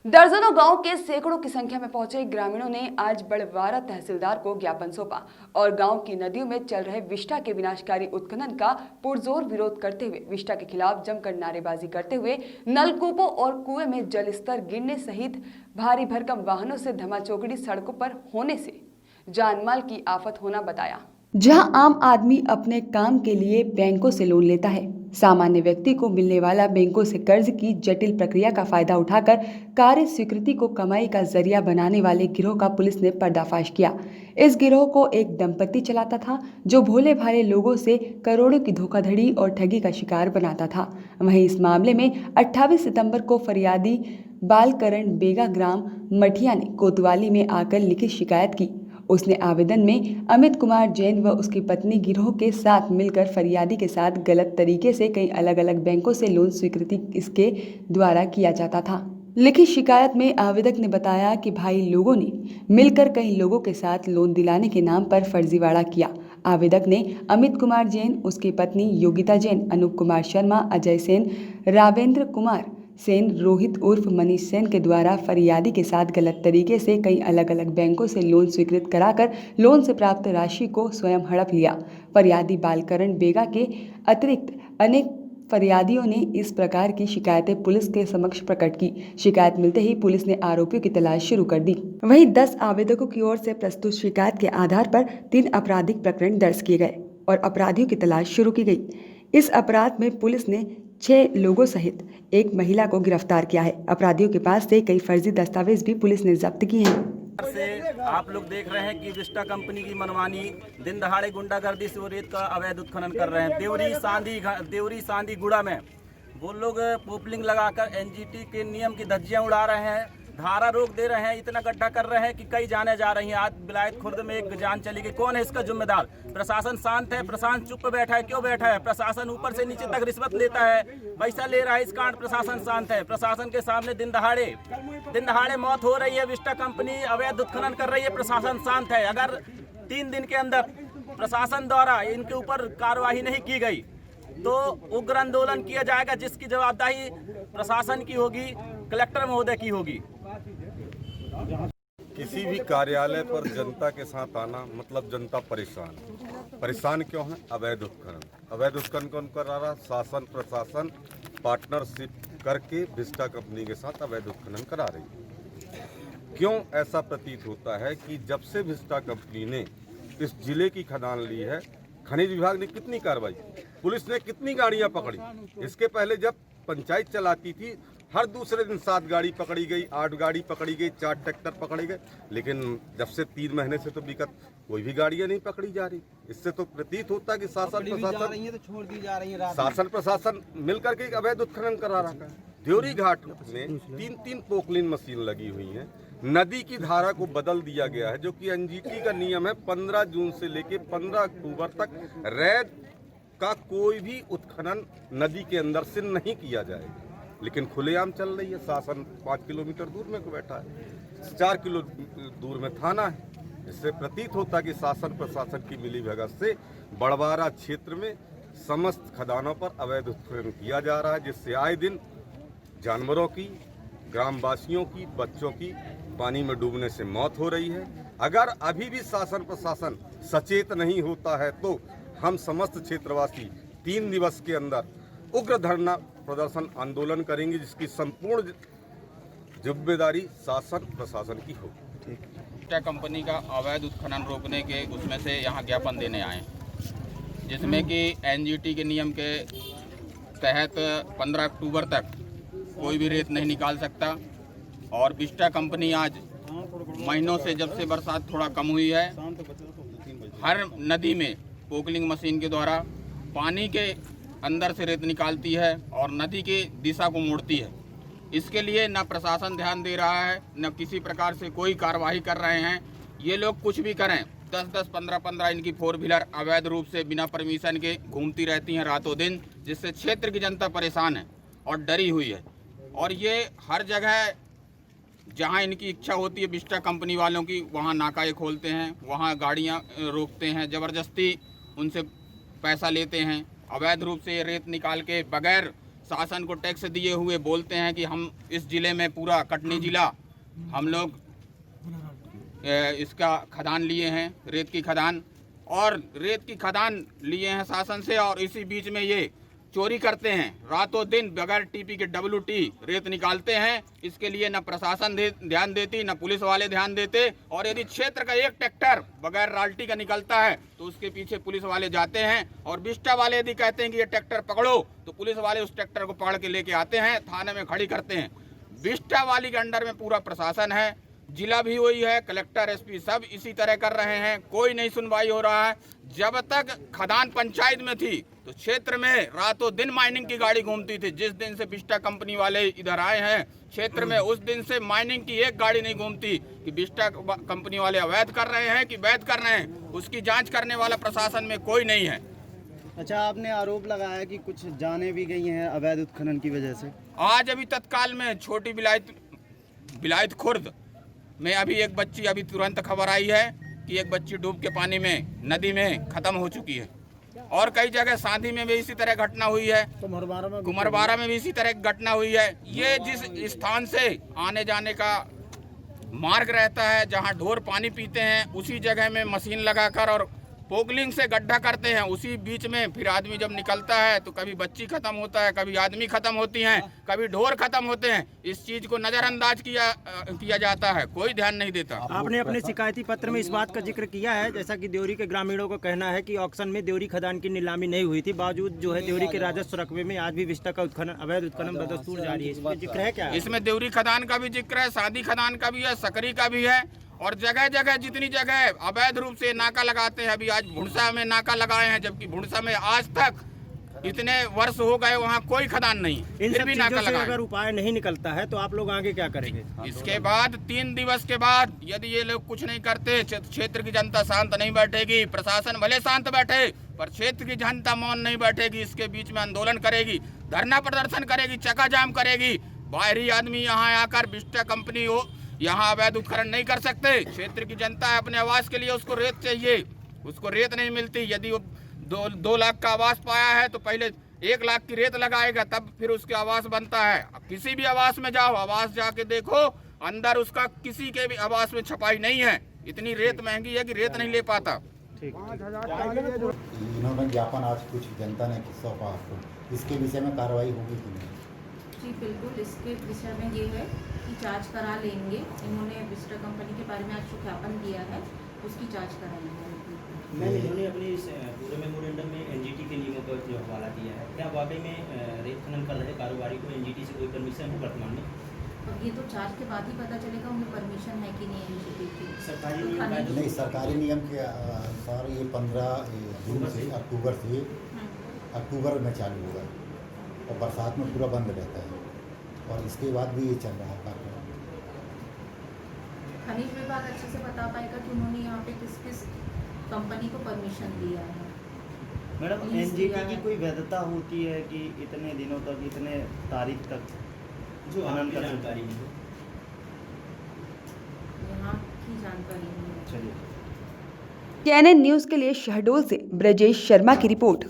दर्जनों गांव के सैकड़ों की संख्या में पहुंचे ग्रामीणों ने आज बड़वारा तहसीलदार को ज्ञापन सौंपा और गांव की नदियों में चल रहे विष्टा के विनाशकारी उत्खनन का पुरजोर विरोध करते हुए विष्टा के खिलाफ जमकर नारेबाजी करते हुए नलकूपों और कुएं में जल स्तर गिरने सहित भारी भरकम वाहनों से धमाचौकड़ी सड़कों पर होने से जानमाल की आफत होना बताया। जहां आम आदमी अपने काम के लिए बैंकों से लोन लेता है, सामान्य व्यक्ति को मिलने वाला बैंकों से कर्ज की जटिल प्रक्रिया का फायदा उठाकर कार्य स्वीकृति को कमाई का जरिया बनाने वाले गिरोह का पुलिस ने पर्दाफाश किया। इस गिरोह को एक दंपति चलाता था जो भोले भाले लोगों से करोड़ों की धोखाधड़ी और ठगी का शिकार बनाता था। वहीं इस मामले में 28 सितंबर को फरियादी बालकरण बेगा ग्राम मठिया ने कोतवाली में आकर लिखित शिकायत की। उसने आवेदन में अमित कुमार जैन व उसकी पत्नी गिरोह के साथ मिलकर फरियादी के साथ गलत तरीके से कई अलग अलग बैंकों से लोन स्वीकृति इसके द्वारा किया जाता था। लिखित शिकायत में आवेदक ने बताया कि भाई लोगों ने मिलकर कई लोगों के साथ लोन दिलाने के नाम पर फर्जीवाड़ा किया। आवेदक ने अमित कुमार जैन, उसकी पत्नी योगिता जैन, अनूप कुमार शर्मा, अजय सेन, रावेंद्र कुमार सेन, रोहित उर्फ मनीष सेन के द्वारा फरियादी के साथ गलत तरीके से कई अलग अलग बैंकों से लोन स्वीकृत कराकर लोन से प्राप्त राशि को स्वयं हड़प लिया। फरियादी बालकरण बेगा के अतिरिक्त अनेक फरियादियों ने इस प्रकार की शिकायतें पुलिस के समक्ष प्रकट की। शिकायत मिलते ही पुलिस ने आरोपियों की तलाश शुरू कर दी। वहीं 10 आवेदकों की ओर से प्रस्तुत शिकायत के आधार पर 3 आपराधिक प्रकरण दर्ज किए गए और अपराधियों की तलाश शुरू की गई। इस अपराध में पुलिस ने 6 लोगों सहित एक महिला को गिरफ्तार किया है। अपराधियों के पास से कई फर्जी दस्तावेज भी पुलिस ने जब्त किए हैं। से आप लोग देख रहे हैं कि विस्टा कंपनी की मनमानी दिन दहाड़े गुंडागर्दी से वो रेत का अवैध उत्खनन कर रहे हैं। देवरी सांदी गुड़ा में वो लोग पोपलिंग लगाकर एनजीटी के नियम की धज्जियां उड़ा रहे हैं, धारा रोक दे रहे हैं, इतना गड्ढा कर रहे हैं कि कई जाने जा रही हैं। आज बिलायत खुर्द में एक जान चली गई। कौन है इसका जिम्मेदार? प्रशासन शांत है, प्रशासन चुप बैठा है। क्यों बैठा है? प्रशासन ऊपर से नीचे तक रिश्वत लेता है, पैसा ले रहा है, इस कारण प्रशासन शांत है। प्रशासन के सामने दिन दहाड़े मौत हो रही है, विस्टा कंपनी अवैध उत्खनन कर रही है, प्रशासन शांत है। अगर 3 दिन के अंदर प्रशासन द्वारा इनके ऊपर कार्रवाई नहीं की गई तो उग्र आंदोलन किया जाएगा, जिसकी जवाबदारी प्रशासन की होगी, कलेक्टर महोदय की होगी। किसी भी कार्यालय पर जनता के साथ आना मतलब जनता परेशान क्यों है? अवैध उत्खनन कौन कर रहा? शासन प्रशासन पार्टनरशिप करके विस्टा कंपनी के साथ अवैध उत्खनन करा रही है। क्यों ऐसा प्रतीत होता है कि जब से विस्टा कंपनी ने इस जिले की खदान ली है, खनिज विभाग ने कितनी कार्रवाई, पुलिस ने कितनी गाड़ियां पकड़ी? इसके पहले जब पंचायत चलाती थी हर दूसरे दिन 7 गाड़ी पकड़ी गई, 8 गाड़ी पकड़ी गई, 4 ट्रैक्टर पकड़े गए, लेकिन जब से 3 महीने से तो विगत कोई भी गाड़ियां नहीं पकड़ी जा रही। इससे तो प्रतीत होता है कि शासन प्रशासन मिलकर के अवैध उत्खनन करा रहा है। देवरी घाट में 3 पोकलिन मशीन लगी हुई है। नदी की धारा को बदल दिया गया है, जो कि एनजीटी का नियम है। 15 जून से लेकर 15 अक्टूबर तक रेत का कोई भी उत्खनन नदी के अंदर से नहीं किया जाएगा, लेकिन खुलेआम चल रही है। शासन 5 किलोमीटर दूर में बैठा है, 4 किलो दूर में थाना है। इससे प्रतीत होता कि शासन प्रशासन की मिलीभगत से बड़वारा क्षेत्र में समस्त खदानों पर अवैध उत्खनन किया जा रहा है, जिससे आए दिन जानवरों की, ग्रामवासियों की, बच्चों की पानी में डूबने से मौत हो रही है। अगर अभी भी शासन प्रशासन सचेत नहीं होता है तो हम समस्त क्षेत्रवासी 3 दिवस के अंदर उग्र धरना प्रदर्शन आंदोलन करेंगे, जिसकी संपूर्ण जिम्मेदारी शासन प्रशासन की होगी। विस्टा कंपनी का अवैध उत्खनन रोकने के उसमें से यहाँ ज्ञापन देने आए, जिसमें कि एनजीटी के नियम के तहत 15 अक्टूबर तक कोई भी रेत नहीं निकाल सकता। और विस्टा कंपनी आज महीनों से, जब से बरसात थोड़ा कम हुई है, हर नदी में पोकलिंग मशीन के द्वारा पानी के अंदर से रेत निकालती है और नदी की दिशा को मोड़ती है। इसके लिए न प्रशासन ध्यान दे रहा है, न किसी प्रकार से कोई कार्रवाई कर रहे हैं। ये लोग कुछ भी करें, 10-10, 15-15 इनकी 4 व्हीलर अवैध रूप से बिना परमिशन के घूमती रहती हैं रातों दिन, जिससे क्षेत्र की जनता परेशान है और डरी हुई है। और ये हर जगह जहाँ इनकी इच्छा होती है विस्टा कंपनी वालों की, वहाँ नाकाएं खोलते हैं, वहाँ गाड़ियाँ रोकते हैं, ज़बरदस्ती उनसे पैसा लेते हैं, अवैध रूप से ये रेत निकाल के बगैर शासन को टैक्स दिए हुए बोलते हैं कि हम इस ज़िले में पूरा कटनी ज़िला हम लोग इसका खदान लिए हैं, रेत की खदान, और रेत की खदान लिए हैं शासन से, और इसी बीच में ये चोरी करते हैं। रातों दिन बगैर टीपी के WT रेत निकालते हैं। इसके लिए न प्रशासन ध्यान देती, न पुलिस वाले ध्यान देते। और यदि क्षेत्र का एक ट्रैक्टर बगैर राल्टी का निकलता है तो उसके पीछे पुलिस वाले जाते हैं, और बिस्टा वाले यदि कहते हैं कि ये ट्रैक्टर पकड़ो तो पुलिस वाले उस ट्रैक्टर को पकड़ के लेके आते हैं, थाने में खड़ी करते हैं। बिस्टा वाली के अंडर में पूरा प्रशासन है, जिला भी वही है, कलेक्टर SP सब इसी तरह कर रहे हैं, कोई नहीं सुनवाई हो रहा है। जब तक खदान पंचायत में थी तो क्षेत्र में रातों दिन माइनिंग की गाड़ी घूमती थी। जिस दिन से बिस्टा कंपनी वाले इधर आए हैं क्षेत्र में, उस दिन से माइनिंग की एक गाड़ी नहीं घूमती कि बिस्टा कंपनी वाले अवैध कर रहे हैं कि वैध कर रहे हैं, उसकी जांच करने वाला प्रशासन में कोई नहीं है। अच्छा, आपने आरोप लगाया कि कुछ जानें भी गई हैं अवैध उत्खनन की वजह से। आज अभी तत्काल में छोटी बिलायत खुर्द में अभी एक बच्ची, अभी तुरंत खबर आई है कि एक बच्ची डूब के पानी में नदी में खत्म हो चुकी है। और कई जगह सांधी में भी इसी तरह घटना हुई है, कुमरबारा में भी इसी तरह घटना हुई है। ये जिस स्थान से आने जाने का मार्ग रहता है, जहां ढोर पानी पीते हैं, उसी जगह में मशीन लगाकर और पोकलिंग से गड्ढा करते हैं। उसी बीच में फिर आदमी जब निकलता है तो कभी बच्ची खत्म होता है, कभी आदमी खत्म होती हैं, कभी ढोर खत्म होते हैं। इस चीज को नजरअंदाज किया जाता है, कोई ध्यान नहीं देता। आपने अपने शिकायती पत्र में इस बात का जिक्र किया है, जैसा कि देवरी के ग्रामीणों का कहना है कि ऑक्शन में देवरी खदान की नीलामी नहीं हुई थी, बावजूद जो है देवरी के राजस्व रकबे में आज भी विस्टा का अवैध उत्खनन बदस्तूर जारी है। इसमें जिक्र है क्या? इसमें देवरी खदान का भी जिक्र है, सादी खदान का भी है, सकरी का भी है, और जगह जगह जितनी जगह अवैध रूप से नाका लगाते हैं। अभी आज भुड़सा में नाका लगाए हैं, जबकि भुड़सा में आज तक इतने वर्ष हो गए वहाँ कोई खदान नहीं, फिर भी नाका लगाए। अगर उपाय नहीं निकलता है तो आप लोग आगे क्या करेंगे? इसके बाद 3 दिवस के बाद यदि ये लोग कुछ नहीं करते, क्षेत्र की जनता शांत नहीं बैठेगी। प्रशासन भले शांत बैठे पर क्षेत्र की जनता मौन नहीं बैठेगी। इसके बीच में आंदोलन करेगी, धरना प्रदर्शन करेगी, चक्का जाम करेगी। बाहरी आदमी यहाँ आकर बिस्टा कंपनी हो यहाँ अवैध उत्खनन नहीं कर सकते। क्षेत्र की जनता है, अपने आवास के लिए उसको रेत चाहिए, उसको रेत नहीं मिलती। यदि वो 2 लाख का आवास पाया है तो पहले 1 लाख की रेत लगाएगा, तब फिर उसके आवास बनता है। किसी भी आवास में जाओ, आवास जाके देखो, अंदर उसका किसी के भी आवास में छपाई नहीं है। इतनी रेत महंगी है कि रेत नहीं ले पाता। इन्होंने ज्ञापन आज कुछ जनता ने सौंपा आपको, इसके विषय में कार्रवाई होगी कि नहीं? जी बिल्कुल, इसके विषय में ये है कि जांच करा लेंगे। इन्होंने बिस्टा कंपनी के बारे में आज जो ज्ञापन दिया है उसकी जांच कराएंगे। इन्होंने अपने इस पूरे मेमोरेंडम में NGT के नियमों का जो हवाला दिया है, क्या वाकई में रेत खनन कर रहे कारोबारी को NGT से कोई परमिशन है वर्तमान में? अब ये तो जांच के बाद ही पता चलेगा उन्हें परमिशन है कि नहीं NGT की। सरकारी नियम नहीं, सरकारी नियम के अनुसार ये 15 जून से अक्टूबर में चालू होगा और बरसात में पूरा बंद रहता है, और इसके बाद भी ये चल रहा है कार्यक्रम। खनिज विभाग अच्छे से बता पाएगा कि उन्होंने यहाँ पे किस किस कंपनी को परमिशन दिया है। मैडम, NGT की कोई वैधता होती है कि इतने दिनों तक, इतने तारीख तक जो आपकी जानकारी है? यहाँ की जानकारी नहीं है। चलिए। CNN न्यूज़ के लिए शहडोल से ब्रजेश शर्मा की रिपोर्ट।